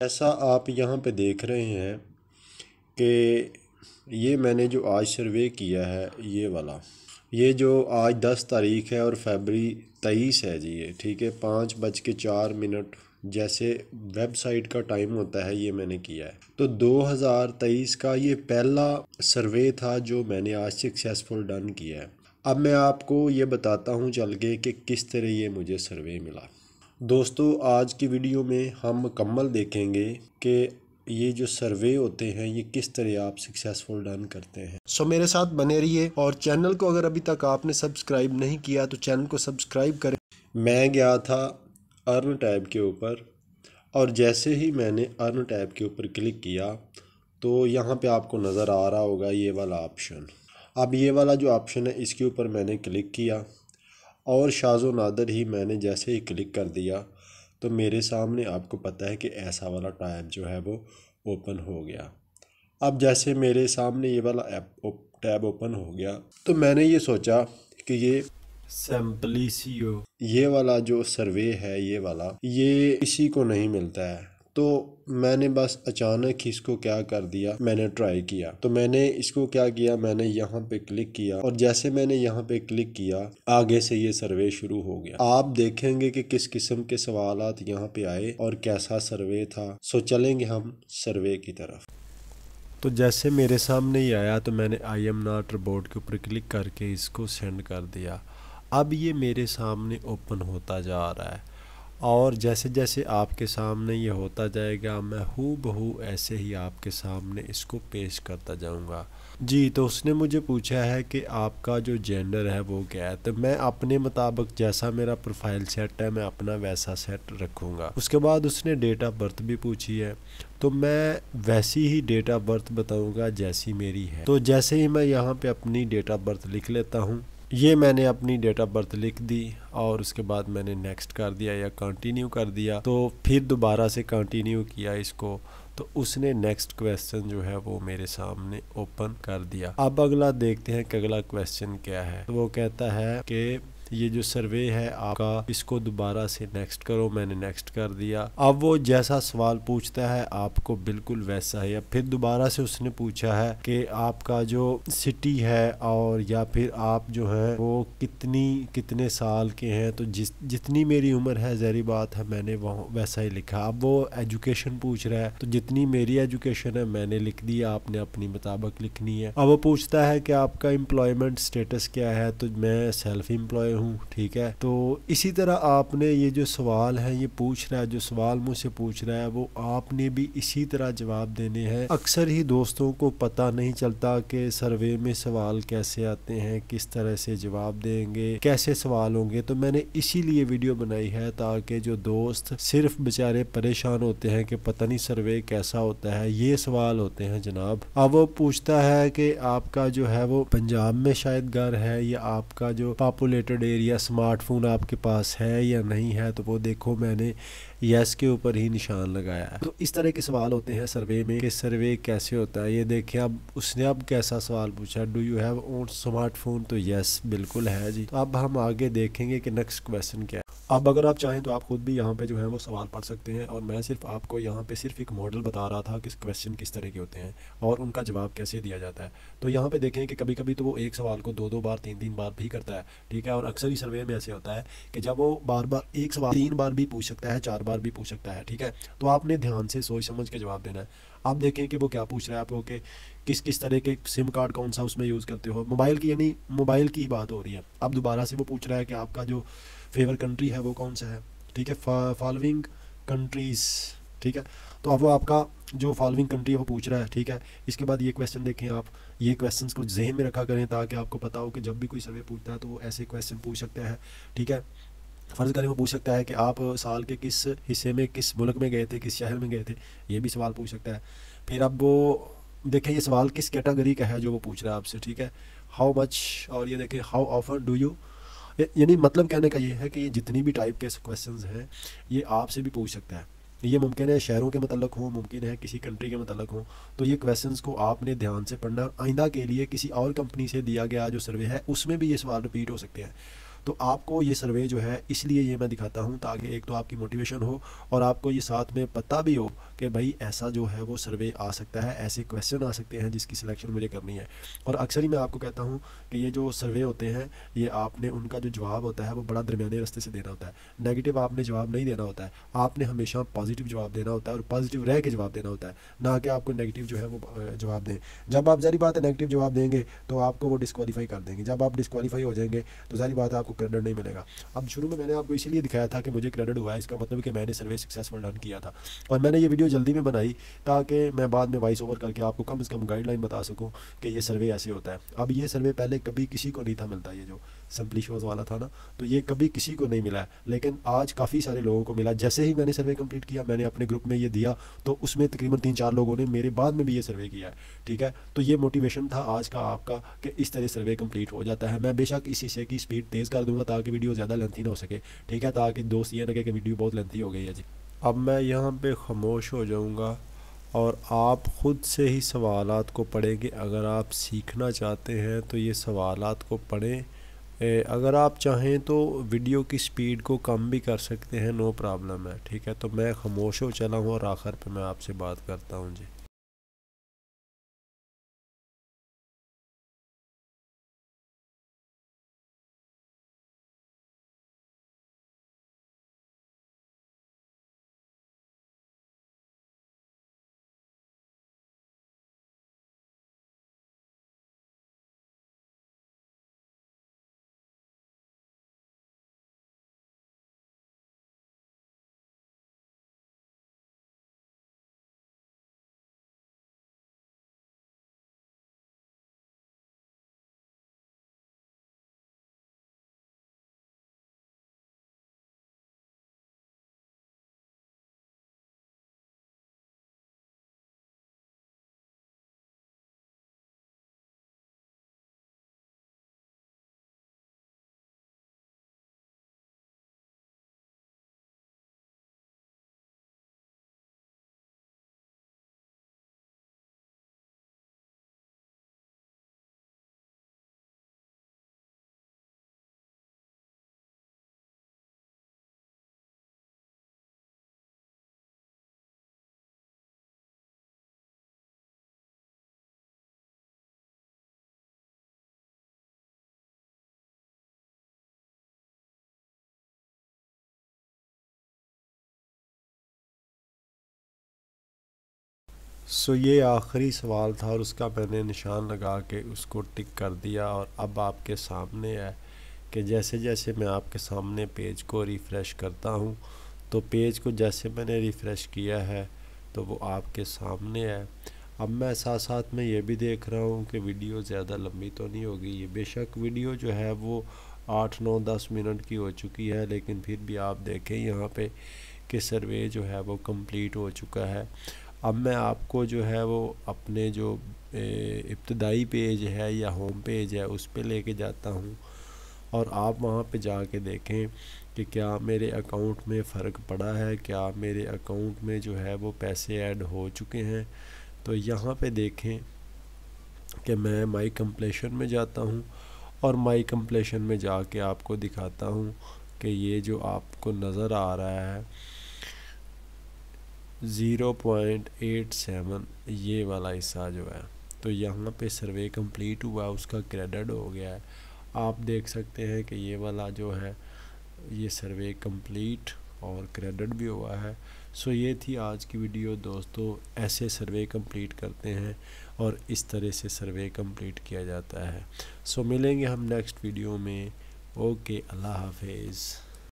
ऐसा आप यहाँ पे देख रहे हैं कि ये मैंने जो आज सर्वे किया है ये वाला, ये जो आज 10 तारीख है और फरवरी 23 है जी, ये ठीक है 5:04 जैसे वेबसाइट का टाइम होता है, ये मैंने किया है। तो 2023 का ये पहला सर्वे था जो मैंने आज सक्सेसफुल डन किया है। अब मैं आपको ये बताता हूँ चल के कि किस तरह ये मुझे सर्वे मिला। दोस्तों, आज की वीडियो में हम मुकम्मल देखेंगे कि ये जो सर्वे होते हैं ये किस तरह आप सक्सेसफुल डन करते हैं। सो मेरे साथ बने रहिए और चैनल को अगर अभी तक आपने सब्सक्राइब नहीं किया तो चैनल को सब्सक्राइब करें। मैं गया था अर्न टैब के ऊपर और जैसे ही मैंने अर्न टैब के ऊपर क्लिक किया तो यहाँ पे आपको नज़र आ रहा होगा ये वाला ऑप्शन। अब ये वाला जो ऑप्शन है इसके ऊपर मैंने क्लिक किया और शाज़ो नादर ही मैंने जैसे ही क्लिक कर दिया तो मेरे सामने आपको पता है कि ऐसा वाला टैब जो है वो ओपन हो गया। अब जैसे मेरे सामने ये वाला टैब ओपन हो गया तो मैंने ये सोचा कि ये सिंपलीसियो ये वाला जो सर्वे है ये किसी को नहीं मिलता है। तो मैंने बस अचानक ही इसको क्या कर दिया, मैंने ट्राई किया। तो मैंने इसको क्या किया, मैंने यहाँ पे क्लिक किया और जैसे मैंने यहाँ पे क्लिक किया आगे से ये सर्वे शुरू हो गया। आप देखेंगे कि किस किस्म के सवालात यहाँ पे आए और कैसा सर्वे था। सो चलेंगे हम सर्वे की तरफ। तो जैसे मेरे सामने ही आया तो मैंने आई एम नॉट रोबोट के ऊपर क्लिक करके इसको सेंड कर दिया। अब ये मेरे सामने ओपन होता जा रहा है और जैसे जैसे आपके सामने ये होता जाएगा मैं हूबहू ऐसे ही आपके सामने इसको पेश करता जाऊंगा। जी, तो उसने मुझे पूछा है कि आपका जो जेंडर है वो क्या है, तो मैं अपने मुताबिक जैसा मेरा प्रोफाइल सेट है मैं अपना वैसा सेट रखूँगा। उसके बाद उसने डेट ऑफ बर्थ भी पूछी है तो मैं वैसी ही डेट ऑफ बर्थ बताऊँगा जैसी मेरी है। तो जैसे ही मैं यहाँ पे अपनी डेट ऑफ बर्थ लिख लेता हूँ, ये मैंने अपनी डेट ऑफ बर्थ लिख दी और उसके बाद मैंने नेक्स्ट कर दिया या कंटिन्यू कर दिया। तो फिर दोबारा से कंटिन्यू किया इसको तो उसने नेक्स्ट क्वेश्चन जो है वो मेरे सामने ओपन कर दिया। अब अगला देखते हैं कि अगला क्वेश्चन क्या है। तो वो कहता है कि ये जो सर्वे है आपका, इसको दोबारा से नेक्स्ट करो। मैंने नेक्स्ट कर दिया। अब वो जैसा सवाल पूछता है आपको बिल्कुल वैसा ही। अब फिर दोबारा से उसने पूछा है कि आपका जो सिटी है और या फिर आप जो है वो कितने साल के हैं। तो जितनी मेरी उम्र है ज़ाहिर बात है मैंने वो वैसा ही लिखा। अब वो एजुकेशन पूछ रहा है तो जितनी मेरी एजुकेशन है मैंने लिख दिया, आपने अपनी मुताबिक लिखनी है। अब वो पूछता है कि आपका एम्प्लॉयमेंट स्टेटस क्या है, तो मैं सेल्फ एम्प्लॉय हूँ, ठीक है। तो इसी तरह आपने ये जो सवाल है ये पूछ रहा है, जो सवाल मुझसे पूछ रहा है वो आपने भी इसी तरह जवाब देने हैं। अक्सर ही दोस्तों को पता नहीं चलता कि सर्वे में सवाल कैसे आते हैं, किस तरह से जवाब देंगे, कैसे सवाल होंगे। तो मैंने इसीलिए वीडियो बनाई है ताकि जो दोस्त सिर्फ बेचारे परेशान होते हैं कि पता नहीं सर्वे कैसा होता है, ये सवाल होते हैं जनाब। अब वो पूछता है कि आपका जो है वो पंजाब में शायद घर है या आपका जो पॉपुलेटेड एरिया स्मार्टफोन आपके पास है या नहीं है। तो वो देखो मैंने यस के ऊपर ही निशान लगाया है। तो इस तरह के सवाल होते हैं सर्वे में कि सर्वे कैसे होता है। ये देखें अब उसने अब कैसा सवाल पूछा, do you have own smartphone, तो यस बिल्कुल है जी। तो अब हम आगे देखेंगे कि नेक्स्ट क्वेश्चन क्या है। अब अगर आप चाहें तो आप खुद भी यहाँ पे जो है वो सवाल पढ़ सकते हैं और मैं सिर्फ आपको यहाँ पे सिर्फ एक मॉडल बता रहा था कि क्वेश्चन किस तरह के होते हैं और उनका जवाब कैसे दिया जाता है। तो यहाँ पे देखें कि कभी कभी तो वो एक सवाल को दो बार तीन बार भी करता है, ठीक है। और अक्सर ही सर्वे में ऐसे होता है कि जब वो बार बार एक सवाल 3 बार भी पूछ सकता है, 4 बार भी पूछ सकता है, ठीक है। तो आपने ध्यान से सोच समझ के जवाब देना है। आप देखें कि वो क्या पूछ रहा है आपको कि किस तरह के सिम कार्ड कौन सा उसमें यूज़ करते हो, मोबाइल की, यानी मोबाइल की बात हो रही है। अब दोबारा से वो पूछ रहा है कि आपका जो फेवर कंट्री है वो कौन सा है, ठीक है, फॉलोइंग कंट्रीज़, ठीक है। तो अब वो आपका जो फॉलोइंग कंट्री है वो पूछ रहा है, ठीक है। इसके बाद ये क्वेश्चन देखें आप, ये क्वेश्चंस को जहन में रखा करें ताकि आपको पता हो कि जब भी कोई सर्वे पूछता है तो वो ऐसे क्वेश्चन पूछ सकता है, ठीक है। फ़र्ज़ करें वो पूछ सकता है कि आप साल के किस हिस्से में, किस मुल्क में गए थे, किस शहर में गए थे, ये भी सवाल पूछ सकता है। फिर अब वो देखें ये सवाल किस कैटेगरी का है जो वो पूछ रहा है आपसे, ठीक है, हाउ मच, और ये देखें हाउ ऑफन डू यू, यानी मतलब कहने का ये है कि ये जितनी भी टाइप के क्वेश्चंस हैं ये आपसे भी पूछ सकता है। ये मुमकिन है शहरों के मतलब हो, मुमकिन है किसी कंट्री के मतलब हो। तो ये क्वेश्चंस को आपने ध्यान से पढ़ना। आइंदा के लिए किसी और कंपनी से दिया गया जो सर्वे है उसमें भी ये सवाल रिपीट हो सकते हैं। तो आपको ये सर्वे जो है इसलिए ये मैं दिखाता हूँ ताकि एक तो आपकी मोटिवेशन हो और आपको ये साथ में पता भी हो कि भाई ऐसा जो है वो सर्वे आ सकता है, ऐसे क्वेश्चन आ सकते हैं जिसकी सिलेक्शन मुझे करनी है। और अक्सर ही मैं आपको कहता हूँ कि ये जो सर्वे होते हैं ये आपने उनका जो जवाब होता है वो बड़ा दरमियाने रास्ते से देना होता है। नेगेटिव आपने जवाब नहीं देना होता है, आपने हमेशा पॉजिटिव जवाब देना होता है और पॉजिटिव रह के जवाब देना होता है, ना कि आपको नेगेटिव जो है वो जवाब दें। जब आप ज़ाहिर बात है नेगेटिव जवाब देंगे तो आपको वो डिस्क्वालीफाई कर देंगे, जब आप डिस्क्वालीफाई हो जाएंगे तो ज़ाहिर बात है आपको क्रेडिट नहीं मिलेगा। अब शुरू में मैंने आपको इसीलिए दिखाया था कि मुझे क्रेडिट हुआ है, इसका मतलब कि मैंने सर्वे सक्सेसफुल रन किया था। और मैंने ये वीडियो जल्दी में बनाई ताकि मैं बाद में वॉइस ओवर करके आपको कम से कम गाइडलाइन बता सकूं कि ये सर्वे ऐसे होता है। अब ये सर्वे पहले कभी किसी को नहीं था मिलता, ये जो सिंपली शोज़ वाला था ना, तो ये कभी किसी को नहीं मिला है, लेकिन आज काफ़ी सारे लोगों को मिला। जैसे ही मैंने सर्वे कंप्लीट किया, मैंने अपने ग्रुप में ये दिया तो उसमें तकरीबन 3-4 लोगों ने मेरे बाद में भी ये सर्वे किया है। ठीक है, तो ये मोटिवेशन था आज का आपका कि इस तरह सर्वे कंप्लीट हो जाता है। मैं बेशक इस हिस्से की स्पीड तेज़ कर दूंगा ताकि वीडियो ज़्यादा लेंथी ना हो सके। ठीक है, ताकि दोस्त ये लगे कि वीडियो बहुत लेंथी हो गई है जी। अब मैं यहाँ पे खामोश हो जाऊँगा और आप ख़ुद से ही सवालात को पढ़ेंगे। अगर आप सीखना चाहते हैं तो ये सवालात को पढ़ें। अगर आप चाहें तो वीडियो की स्पीड को कम भी कर सकते हैं, नो प्रॉब्लम है। ठीक है, तो मैं खामोश हो चला हूँ और आखिर पे मैं आपसे बात करता हूँ जी। ये आखिरी सवाल था और उसका मैंने निशान लगा के उसको टिक कर दिया और अब आपके सामने है कि जैसे जैसे मैं आपके सामने पेज को रिफ़्रेश करता हूँ तो पेज को जैसे मैंने रिफ़्रेश किया है तो वो आपके सामने है। अब मैं साथ साथ में ये भी देख रहा हूँ कि वीडियो ज़्यादा लंबी तो नहीं होगी। ये बेशक वीडियो जो है वो 8-9-10 मिनट की हो चुकी है, लेकिन फिर भी आप देखें यहाँ पे कि सर्वे जो है वो कंप्लीट हो चुका है। अब मैं आपको जो है वो अपने जो इब्तदाई पेज है या होम पेज है उस पे लेके जाता हूँ और आप वहाँ पे जाके देखें कि क्या मेरे अकाउंट में फ़र्क पड़ा है, क्या मेरे अकाउंट में जो है वो पैसे ऐड हो चुके हैं। तो यहाँ पे देखें कि मैं माई कंप्लीशन में जाता हूँ और माई कंप्लीशन में जाके आपको दिखाता हूँ कि ये जो आपको नज़र आ रहा है 0.87 ये वाला हिस्सा जो है, तो यहाँ पे सर्वे कंप्लीट हुआ, उसका क्रेडिट हो गया है। आप देख सकते हैं कि ये वाला जो है ये सर्वे कंप्लीट और क्रेडिट भी हुआ है। ये थी आज की वीडियो दोस्तों। ऐसे सर्वे कंप्लीट करते हैं और इस तरह से सर्वे कंप्लीट किया जाता है। मिलेंगे हम नेक्स्ट वीडियो में। ओके, अल्लाह हाफिज़।